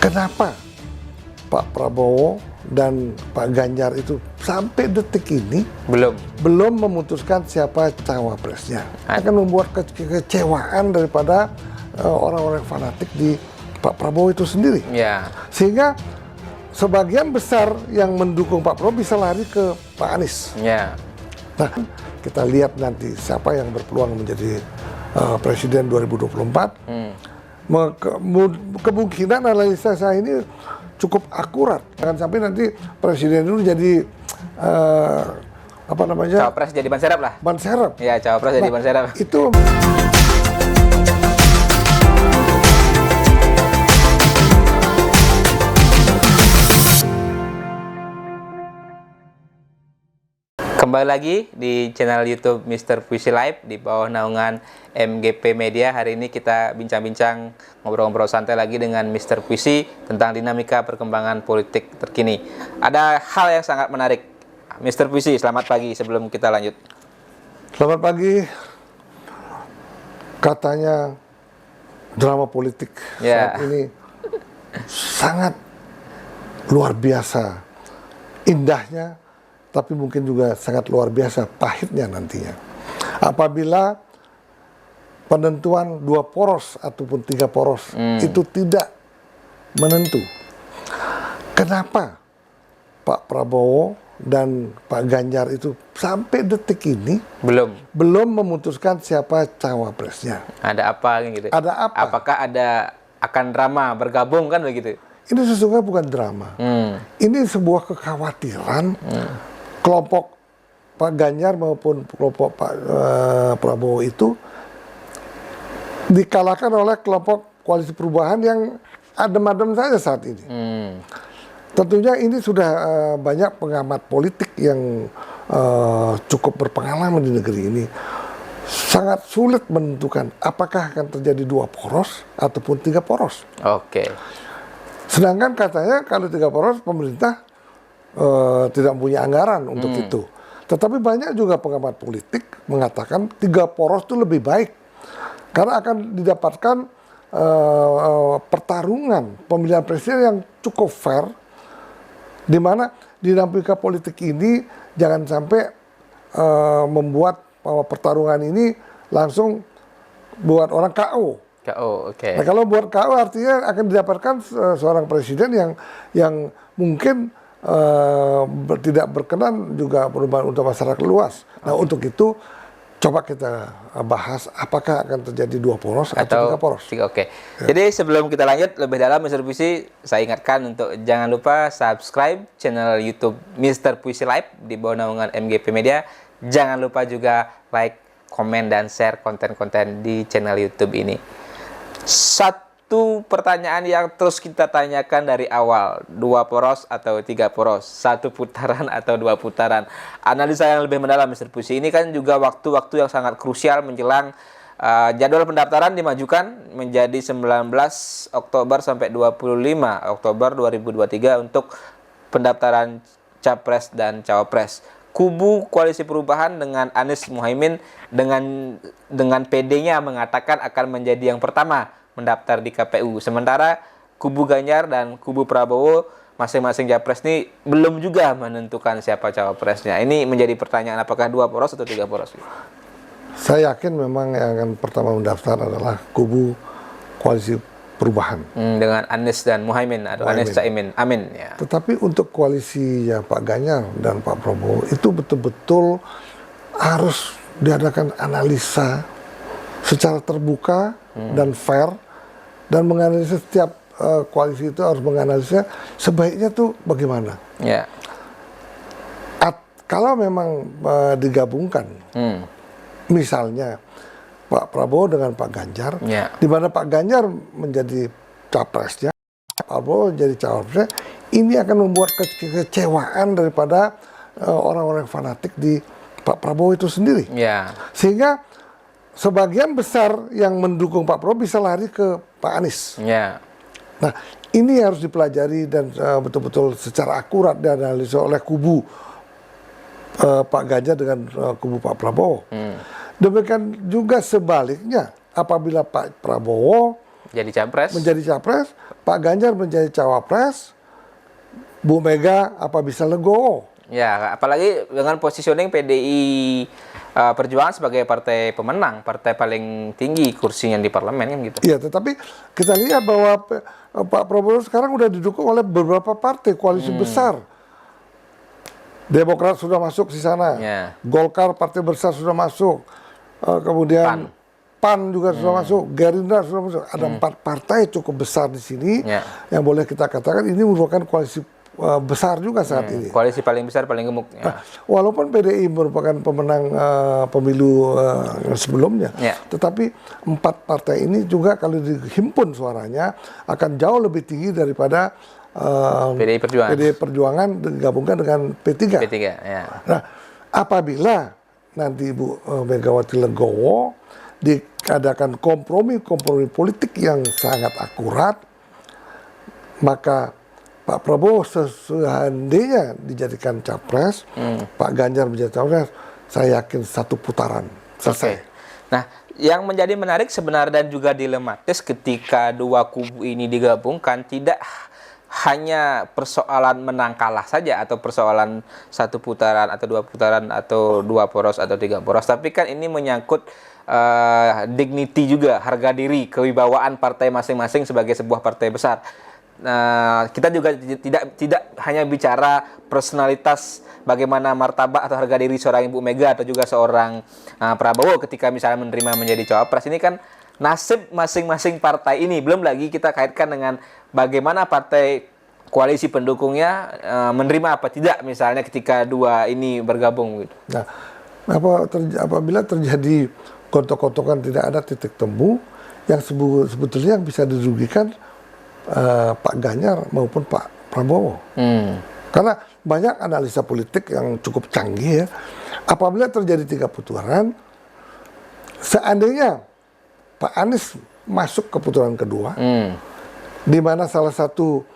Kenapa Pak Prabowo dan Pak Ganjar itu sampai detik ini belum memutuskan siapa cawapresnya? Akan membuat kekecewaan daripada orang-orang fanatik di Pak Prabowo itu sendiri. Sehingga sebagian besar yang mendukung Pak Prabowo bisa lari ke Pak Anies. Nah, kita lihat nanti siapa yang berpeluang menjadi Presiden 2024. Kemungkinan analisa saya ini cukup akurat. Jangan sampai nanti Presiden itu jadi cawapres jadi ban serap lah. Ban serap. Ya, cawapres jadi ban serap. Itu Kembali lagi di channel YouTube Mr. Puisi Live di bawah naungan MGP Media. Hari ini kita bincang-bincang, ngobrol-ngobrol santai lagi dengan Mr. Puisi tentang dinamika perkembangan politik terkini. Ada hal yang sangat menarik. Mr. Puisi, selamat pagi sebelum kita lanjut. Selamat pagi. Katanya drama politik saat ini sangat luar biasa indahnya, tapi mungkin juga sangat luar biasa pahitnya nantinya. Apabila penentuan 2 poros ataupun 3 poros itu tidak menentu. Kenapa Pak Prabowo dan Pak Ganjar itu sampai detik ini belum memutuskan siapa cawapresnya? Ada apa gitu? Ada apa? Apakah akan drama bergabung kan begitu? Ini sesungguhnya bukan drama. Ini sebuah kekhawatiran kelompok Pak Ganjar maupun kelompok Pak Prabowo itu dikalahkan oleh kelompok Koalisi Perubahan yang adem-adem saja saat ini. Tentunya ini sudah banyak pengamat politik yang cukup berpengalaman di negeri ini. Sangat sulit menentukan apakah akan terjadi 2 poros ataupun 3 poros. Sedangkan katanya kalau 3 poros pemerintah tidak punya anggaran untuk itu. Tetapi banyak juga pengamat politik mengatakan 3 poros itu lebih baik karena akan didapatkan pertarungan pemilihan presiden yang cukup fair, di mana dinamika politik ini jangan sampai membuat pertarungan ini langsung buat orang KO. Nah, kalau buat KO artinya akan didapatkan seorang presiden yang mungkin tidak berkenan juga perubahan untuk masyarakat luas. Nah, untuk itu coba kita bahas apakah akan terjadi 2 poros atau 3 poros. Jadi sebelum kita lanjut lebih dalam, Mr. Puisi, saya ingatkan untuk jangan lupa subscribe channel YouTube Mr. Puisi Live di bawah naungan MGP Media. Jangan lupa juga like, komen, dan share konten-konten di channel YouTube ini. Satu pertanyaan yang terus kita tanyakan dari awal, 2 poros atau 3 poros, 1 putaran atau 2 putaran. Analisa yang lebih mendalam, Mr. Puisi, ini kan juga waktu-waktu yang sangat krusial menjelang jadwal pendaftaran dimajukan menjadi 19 Oktober sampai 25 Oktober 2023 untuk pendaftaran Capres dan Cawapres. Kubu Koalisi Perubahan dengan Anies Muhaimin dengan PD-nya mengatakan akan menjadi yang pertama mendaftar di KPU. Sementara kubu Ganjar dan kubu Prabowo masing-masing Capres ini belum juga menentukan siapa cawapresnya. Ini menjadi pertanyaan, apakah 2 poros atau 3 poros? Saya yakin memang yang akan pertama mendaftar adalah kubu Koalisi Perubahan. Dengan Anies dan Muhaimin atau Anies Caimin. Amin. Ya. Tetapi untuk koalisi ya Pak Ganjar dan Pak Prabowo itu betul-betul harus diadakan analisa secara terbuka dan fair, dan menganalisa setiap koalisi itu harus menganalisa sebaiknya tuh bagaimana. Kalau memang digabungkan, misalnya Pak Prabowo dengan Pak Ganjar, di mana Pak Ganjar menjadi capresnya, Pak Prabowo menjadi cawapresnya, ini akan membuat kekecewaan daripada orang-orang fanatik di Pak Prabowo itu sendiri. Sehingga sebagian besar yang mendukung Pak Prabowo bisa lari ke Pak Anies. Nah, ini harus dipelajari dan betul-betul secara akurat dianalisa oleh kubu Pak Ganjar dengan kubu Pak Prabowo. Demikian juga sebaliknya, apabila Pak Prabowo jadi capres, Pak Ganjar menjadi cawapres, Bu Mega apa bisa legowo. Ya, apalagi dengan positioning PDI Perjuangan sebagai partai pemenang, partai paling tinggi kursinya di parlemen kan gitu. Iya, tetapi kita lihat bahwa Pak Prabowo sekarang udah didukung oleh beberapa partai koalisi besar. Demokrat sudah masuk di sana, Golkar partai besar sudah masuk, kemudian PAN juga sudah masuk, Gerindra sudah masuk. Ada 4 partai cukup besar di sini yang boleh kita katakan ini merupakan koalisi besar juga saat ini. Koalisi paling besar, paling gemuk. Nah, walaupun PDI merupakan pemenang pemilu sebelumnya, tetapi 4 partai ini juga kalau dihimpun suaranya akan jauh lebih tinggi daripada PDI Perjuangan digabungkan dengan P3. Nah, apabila nanti Ibu Megawati legowo, diadakan kompromi politik yang sangat akurat, maka Pak Prabowo seandainya dijadikan capres, Pak Ganjar menjadi capres, saya yakin 1 putaran selesai. Nah, yang menjadi menarik sebenarnya dan juga dilematis ketika 2 kubu ini digabungkan, tidak hanya persoalan menang kalah saja atau persoalan 1 putaran atau 2 putaran atau 2 poros atau 3 poros, tapi kan ini menyangkut dignity juga, harga diri, kewibawaan partai masing-masing sebagai sebuah partai besar. Kita juga tidak hanya bicara personalitas, bagaimana martabat atau harga diri seorang Ibu Mega atau juga seorang Prabowo ketika misalnya menerima menjadi cawapres. Ini kan nasib masing-masing partai ini, belum lagi kita kaitkan dengan bagaimana partai koalisi pendukungnya menerima apa tidak misalnya ketika 2 ini bergabung gitu. Nah, apabila terjadi gontok-gontokan, tidak ada titik temu yang sebetulnya yang bisa dirugikan Pak Ganjar maupun Pak Prabowo. Karena banyak analisa politik yang cukup canggih ya. Apabila terjadi 3 putaran, seandainya Pak Anies masuk ke putaran kedua, di mana salah satu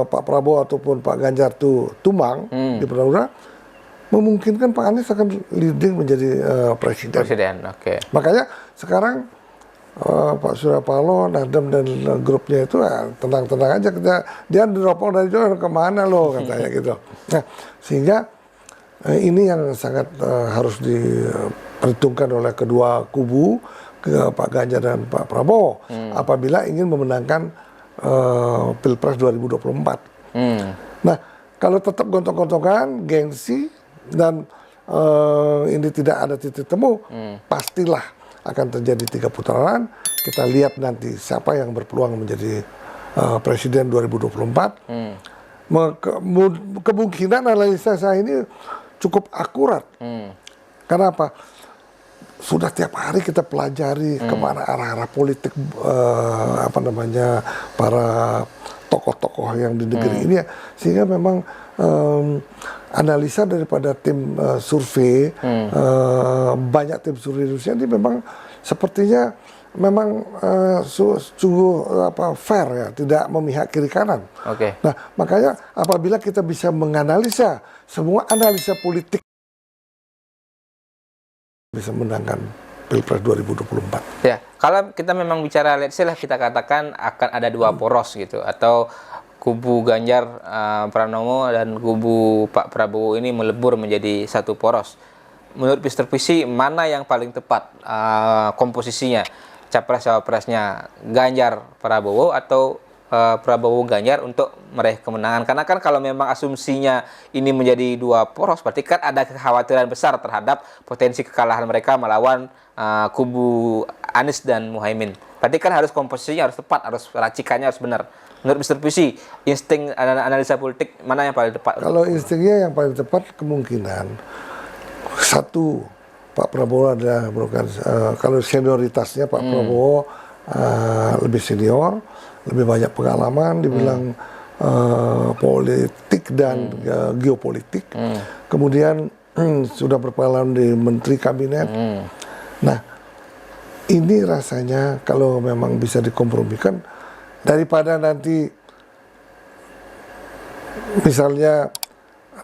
Pak Prabowo ataupun Pak Ganjar itu tumbang di putaran, memungkinkan Pak Anies akan leading menjadi presiden. Makanya sekarang Pak Surya Paloh, Nasdem dan grupnya itu tenang-tenang aja, dia dropol dari Jawa kemana loh katanya gitu. Nah, sehingga ini yang sangat harus diperhitungkan oleh kedua kubu, ke Pak Ganjar dan Pak Prabowo apabila ingin memenangkan Pilpres 2024. Nah, kalau tetap gontok-gontokan, gengsi dan ini tidak ada titik temu, pastilah akan terjadi 3 putaran. Kita lihat nanti siapa yang berpeluang menjadi presiden 2024. Kemungkinan analisa saya ini cukup akurat. Karena apa? Sudah tiap hari kita pelajari kemana arah-arah politik para tokoh-tokoh yang di negeri ini ya. Sehingga memang analisa daripada tim survei, banyak tim survei Rusia ini memang sepertinya memang sungguh fair ya, tidak memihak kiri kanan. Nah, makanya apabila kita bisa menganalisa semua analisa politik, bisa menangkan Pilpres 2024. Ya, kalau kita memang bicara, let's say lah kita katakan akan ada 2 poros gitu, atau kubu Ganjar Pranowo dan kubu Pak Prabowo ini melebur menjadi 1 poros. Menurut Mr. PC, mana yang paling tepat komposisinya? Capres-cawapresnya Ganjar Prabowo atau Prabowo Ganjar untuk meraih kemenangan? Karena kan kalau memang asumsinya ini menjadi 2 poros, berarti kan ada kekhawatiran besar terhadap potensi kekalahan mereka melawan kubu Anies dan Muhaimin. Berarti kan harus komposisinya harus tepat, harus racikannya harus benar. Menurut Mr. PC, insting analisa politik mana yang paling tepat? Kalau instingnya yang paling tepat, kemungkinan 1, Pak Prabowo adalah merupakan kalau senioritasnya Pak Prabowo lebih senior, lebih banyak pengalaman, dibilang politik dan geopolitik. Kemudian sudah berpengalaman di menteri kabinet. Nah, ini rasanya kalau memang bisa dikompromikan, daripada nanti misalnya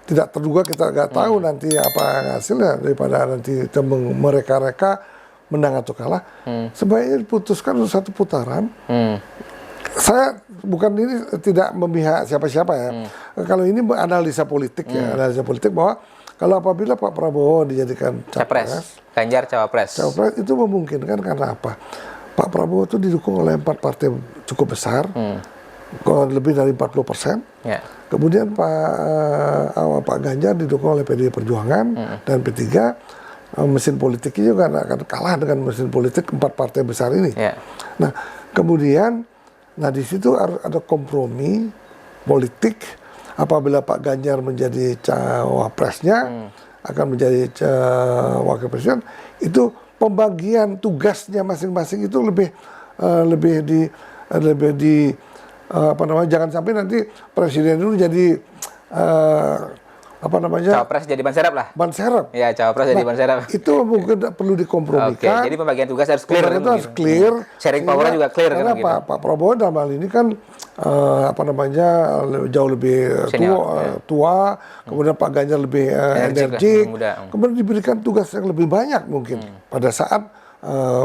tidak terduga, kita nggak tahu nanti apa hasilnya, daripada nanti kita mereka-reka menang atau kalah, sebaiknya diputuskan untuk satu putaran. Saya bukan ini tidak memihak siapa-siapa ya. Kalau ini analisa politik ya, analisa politik bahwa kalau apabila Pak Prabowo dijadikan capres, Ganjar cawapres. Cawapres itu memungkinkan karena apa? Pak Prabowo itu didukung oleh 4 partai cukup besar, lebih dari 40%. Ya. Kemudian Pak Ganjar didukung oleh PDI Perjuangan dan P3. Mesin politiknya juga akan kalah dengan mesin politik 4 partai besar ini. Ya. Nah, kemudian, di situ harus ada kompromi politik. Apabila Pak Ganjar menjadi cawapresnya, akan menjadi wakil presiden, itu pembagian tugasnya masing-masing itu lebih jangan sampai nanti presiden itu jadi cawapres jadi ban serap lah. Ban serap. Ya, cawapres jadi ban serap. Itu mungkin perlu dikompromikan. Oke, jadi pembagian tugas harus clear. Itu harus clear. Sharing power juga clear karena kan. Pak Prabowo dalam hal ini kan jauh lebih tua, kemudian Pak Ganjar lebih energik, kemudian diberikan tugas yang lebih banyak mungkin pada saat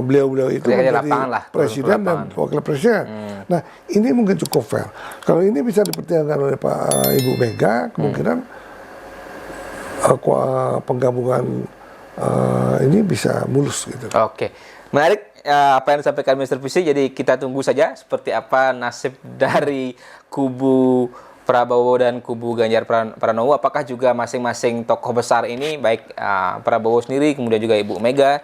beliau itu menjadi presiden dan wakil presiden. Nah, ini mungkin cukup fair. Kalau ini bisa dipertimbangkan oleh Ibu Mega, kemungkinan penggabungan ini bisa mulus gitu. Oke, menarik apa yang disampaikan Mr. Puisi. Jadi kita tunggu saja seperti apa nasib dari kubu Prabowo dan kubu Ganjar Pranowo. Apakah juga masing-masing tokoh besar ini, baik Prabowo sendiri, kemudian juga Ibu Mega,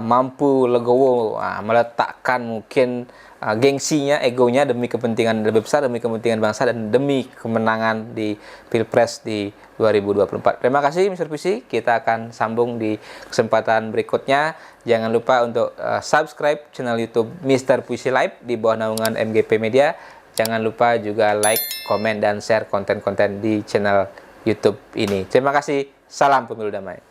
mampu legowo meletakkan mungkin gengsinya, egonya demi kepentingan lebih besar, demi kepentingan bangsa dan demi kemenangan di Pilpres di 2024. Terima kasih Mr. Puisi. Kita akan sambung di kesempatan berikutnya. Jangan lupa untuk subscribe channel YouTube Mr. Puisi Live di bawah naungan MGP Media. Jangan lupa juga like, komen, dan share konten-konten di channel YouTube ini. Terima kasih. Salam pemilu damai.